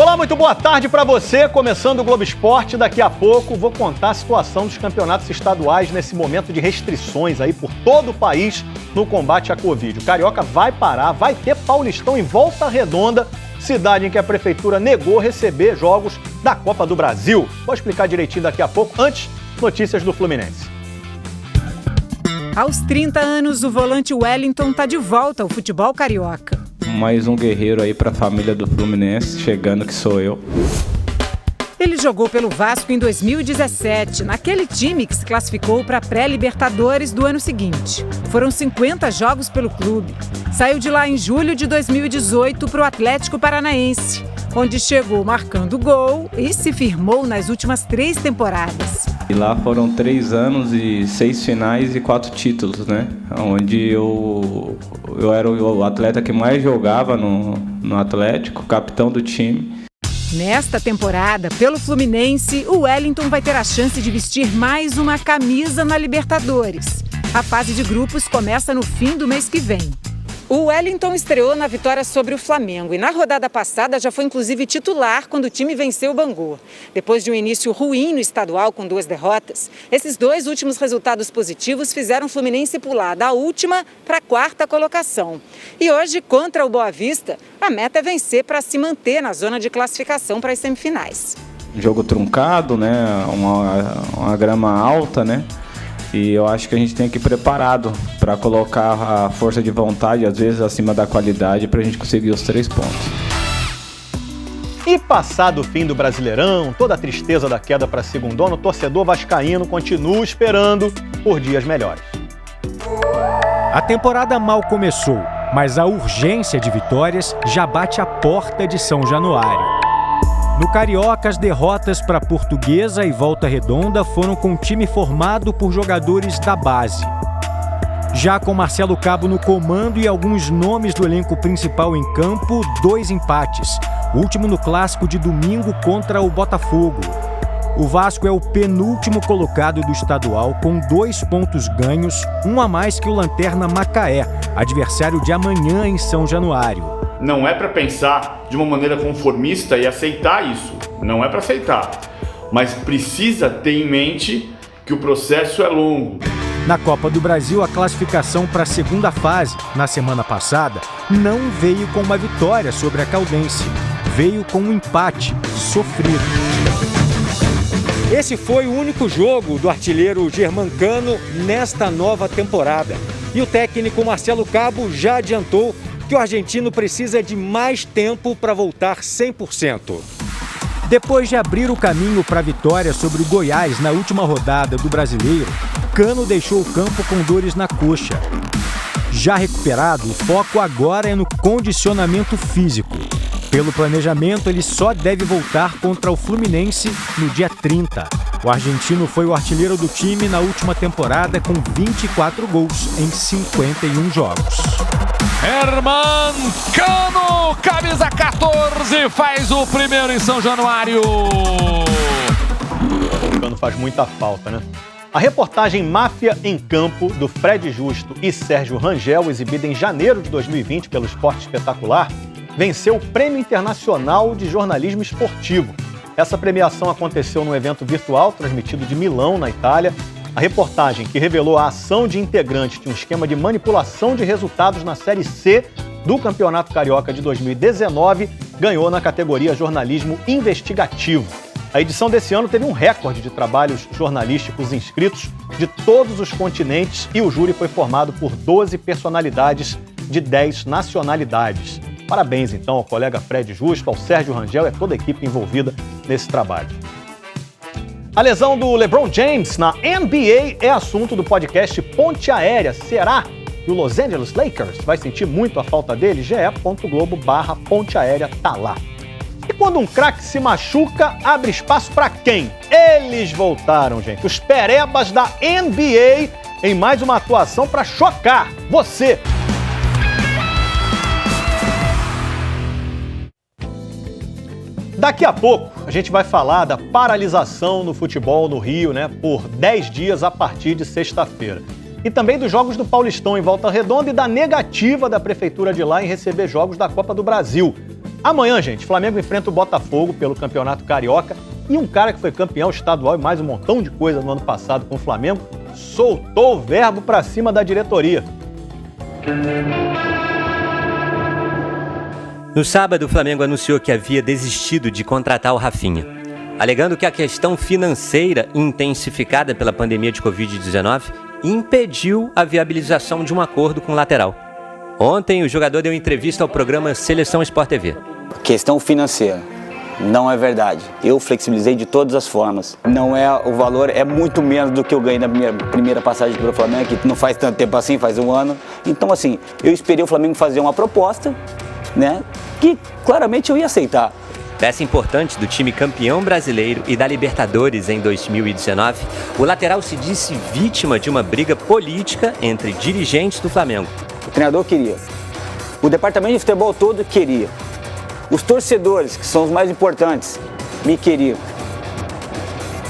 Olá, muito boa tarde para você. Começando o Globo Esporte, daqui a pouco vou contar a situação dos campeonatos estaduais nesse momento de restrições aí por todo o país no combate à Covid. O Carioca vai parar, vai ter Paulistão em Volta Redonda, cidade em que a prefeitura negou receber jogos da Copa do Brasil. Vou explicar direitinho daqui a pouco. Antes, notícias do Fluminense. Aos 30 anos, o volante Wellington está de volta ao futebol carioca. Mais um guerreiro aí para a família do Fluminense, chegando que sou eu. Ele jogou pelo Vasco em 2017, naquele time que se classificou para a pré-Libertadores do ano seguinte. Foram 50 jogos pelo clube. Saiu de lá em julho de 2018 para o Atlético Paranaense, onde chegou marcando gol e se firmou nas últimas 3 temporadas. E lá foram 3 anos e 6 finais e 4 títulos, né? Onde eu era o atleta que mais jogava no Atlético, capitão do time. Nesta temporada, pelo Fluminense, o Wellington vai ter a chance de vestir mais uma camisa na Libertadores. A fase de grupos começa no fim do mês que vem. O Wellington estreou na vitória sobre o Flamengo e na rodada passada já foi inclusive titular quando o time venceu o Bangu. Depois de um início ruim no estadual com 2 derrotas, esses 2 últimos resultados positivos fizeram o Fluminense pular da última para a 4ª colocação. E hoje, contra o Boa Vista, a meta é vencer para se manter na zona de classificação para as semifinais. Jogo truncado, né? Uma grama alta, né? E eu acho que a gente tem que ir preparado para colocar a força de vontade, às vezes, acima da qualidade, para a gente conseguir os 3 pontos. E passado o fim do Brasileirão, toda a tristeza da queda para a segundona, o torcedor vascaíno continua esperando por dias melhores. A temporada mal começou, mas a urgência de vitórias já bate a porta de São Januário. No Carioca, as derrotas para Portuguesa e Volta Redonda foram com um time formado por jogadores da base. Já com Marcelo Cabo no comando e alguns nomes do elenco principal em campo, 2 empates. O último no clássico de domingo contra o Botafogo. O Vasco é o penúltimo colocado do estadual com 2 pontos ganhos, um a mais que o Lanterna Macaé, adversário de amanhã em São Januário. Não é para pensar de uma maneira conformista e aceitar isso. Não é para aceitar. Mas precisa ter em mente que o processo é longo. Na Copa do Brasil, a classificação para a 2ª fase, na semana passada, não veio com uma vitória sobre a Caldense. Veio com um empate sofrido. Esse foi o único jogo do artilheiro germancano nesta nova temporada. E o técnico Marcelo Cabo já adiantou que o argentino precisa de mais tempo para voltar 100%. Depois de abrir o caminho para a vitória sobre o Goiás na última rodada do Brasileiro, Cano deixou o campo com dores na coxa. Já recuperado, o foco agora é no condicionamento físico. Pelo planejamento, ele só deve voltar contra o Fluminense no dia 30. O argentino foi o artilheiro do time na última temporada com 24 gols em 51 jogos. Herman Cano, camisa 14, faz o primeiro em São Januário. O Cano faz muita falta, né? A reportagem Máfia em Campo, do Fred Justo e Sérgio Rangel, exibida em janeiro de 2020 pelo Esporte Espetacular, venceu o Prêmio Internacional de Jornalismo Esportivo. Essa premiação aconteceu num evento virtual transmitido de Milão, na Itália. A reportagem, que revelou a ação de integrantes de um esquema de manipulação de resultados na Série C do Campeonato Carioca de 2019, ganhou na categoria Jornalismo Investigativo. A edição desse ano teve um recorde de trabalhos jornalísticos inscritos de todos os continentes e o júri foi formado por 12 personalidades de 10 nacionalidades. Parabéns, então, ao colega Fred Justo, ao Sérgio Rangel e a toda a equipe envolvida nesse trabalho. A lesão do LeBron James na NBA é assunto do podcast Ponte Aérea. Será que o Los Angeles Lakers vai sentir muito a falta dele? ge.globo/Ponte Aérea tá lá. E quando um craque se machuca, abre espaço para quem? Eles voltaram, gente. Os perebas da NBA em mais uma atuação para chocar você. Daqui a pouco, a gente vai falar da paralisação no futebol no Rio, né, por 10 dias a partir de sexta-feira. E também dos jogos do Paulistão em Volta Redonda e da negativa da Prefeitura de lá em receber jogos da Copa do Brasil. Amanhã, gente, Flamengo enfrenta o Botafogo pelo Campeonato Carioca e um cara que foi campeão estadual e mais um montão de coisa no ano passado com o Flamengo soltou o verbo pra cima da diretoria. No sábado, o Flamengo anunciou que havia desistido de contratar o Rafinha, alegando que a questão financeira intensificada pela pandemia de Covid-19 impediu a viabilização de um acordo com o lateral. Ontem, o jogador deu entrevista ao programa Seleção Sport TV. Questão financeira. Não é verdade. Eu flexibilizei de todas as formas. Não é o valor, é muito menos do que eu ganhei na minha primeira passagem pelo Flamengo, que não faz tanto tempo assim, faz um ano. Então, assim, eu esperei o Flamengo fazer uma proposta, né, que claramente eu ia aceitar. Peça importante do time campeão brasileiro e da Libertadores em 2019, o lateral se disse vítima de uma briga política entre dirigentes do Flamengo. O treinador queria. O departamento de futebol todo queria. Os torcedores, que são os mais importantes, me queriam.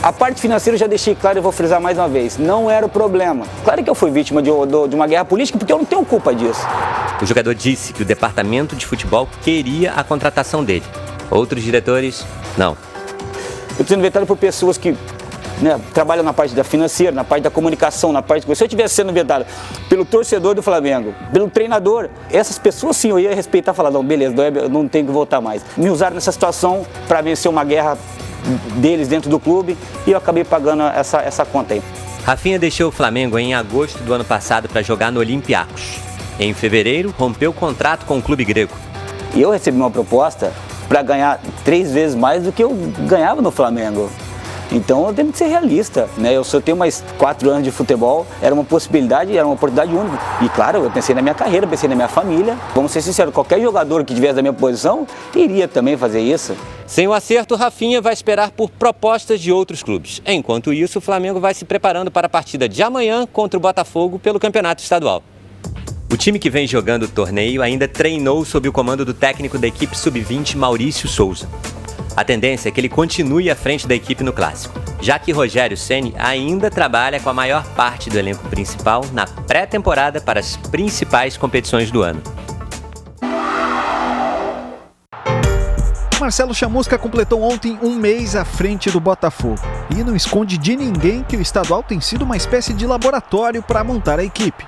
A parte financeira eu já deixei claro e vou frisar mais uma vez. Não era o problema. Claro que eu fui vítima de uma guerra política porque eu não tenho culpa disso. O jogador disse que o departamento de futebol queria a contratação dele. Outros diretores, não. Eu estou sendo vetado por pessoas que, né, trabalham na parte da financeira, na parte da comunicação, na parte... Se eu estivesse sendo vetado pelo torcedor do Flamengo, pelo treinador, essas pessoas sim eu ia respeitar e falar, não, beleza, eu não tenho que voltar mais. Me usaram nessa situação para vencer uma guerra deles dentro do clube e eu acabei pagando essa conta aí. Rafinha deixou o Flamengo em agosto do ano passado para jogar no Olympiacos. Em fevereiro, rompeu o contrato com o clube grego. E eu recebi uma proposta para ganhar 3 vezes mais do que eu ganhava no Flamengo. Então eu tenho que ser realista, né? Eu só tenho mais 4 anos de futebol, era uma possibilidade, era uma oportunidade única. E claro, eu pensei na minha carreira, pensei na minha família. Vamos ser sinceros, qualquer jogador que tivesse na minha posição iria também fazer isso. Sem o acerto, Rafinha vai esperar por propostas de outros clubes. Enquanto isso, o Flamengo vai se preparando para a partida de amanhã contra o Botafogo pelo Campeonato Estadual. O time que vem jogando o torneio ainda treinou sob o comando do técnico da equipe sub-20, Maurício Souza. A tendência é que ele continue à frente da equipe no Clássico, já que Rogério Ceni ainda trabalha com a maior parte do elenco principal na pré-temporada para as principais competições do ano. Marcelo Chamusca completou ontem um mês à frente do Botafogo. E não esconde de ninguém que o estadual tem sido uma espécie de laboratório para montar a equipe.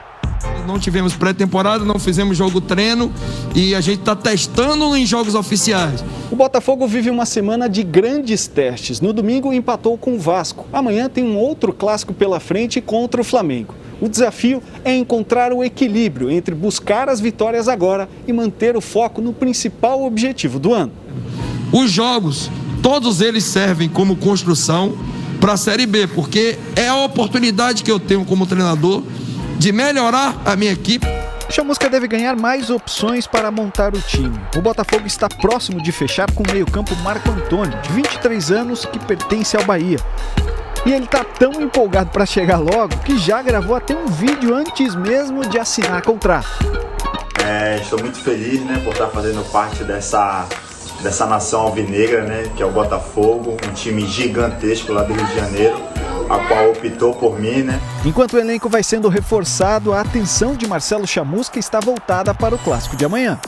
Não tivemos pré-temporada, não fizemos jogo-treino e a gente está testando em jogos oficiais. O Botafogo vive uma semana de grandes testes. No domingo empatou com o Vasco. Amanhã tem um outro clássico pela frente contra o Flamengo. O desafio é encontrar o equilíbrio entre buscar as vitórias agora e manter o foco no principal objetivo do ano. Os jogos, todos eles servem como construção para a Série B, porque é a oportunidade que eu tenho como treinador de melhorar a minha equipe. Chamusca deve ganhar mais opções para montar o time. O Botafogo está próximo de fechar com o meio-campo Marco Antônio, de 23 anos, que pertence ao Bahia. E ele está tão empolgado para chegar logo que já gravou até um vídeo antes mesmo de assinar contrato. Estou muito feliz, né, por estar fazendo parte dessa nação alvinegra, né, que é o Botafogo, um time gigantesco lá do Rio de Janeiro, a qual optou por mim, né? Enquanto o elenco vai sendo reforçado, a atenção de Marcelo Chamusca está voltada para o clássico de amanhã.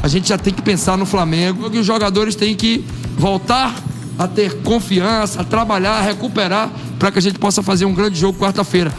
A gente já tem que pensar no Flamengo e os jogadores têm que voltar a ter confiança, a trabalhar, a recuperar para que a gente possa fazer um grande jogo quarta-feira.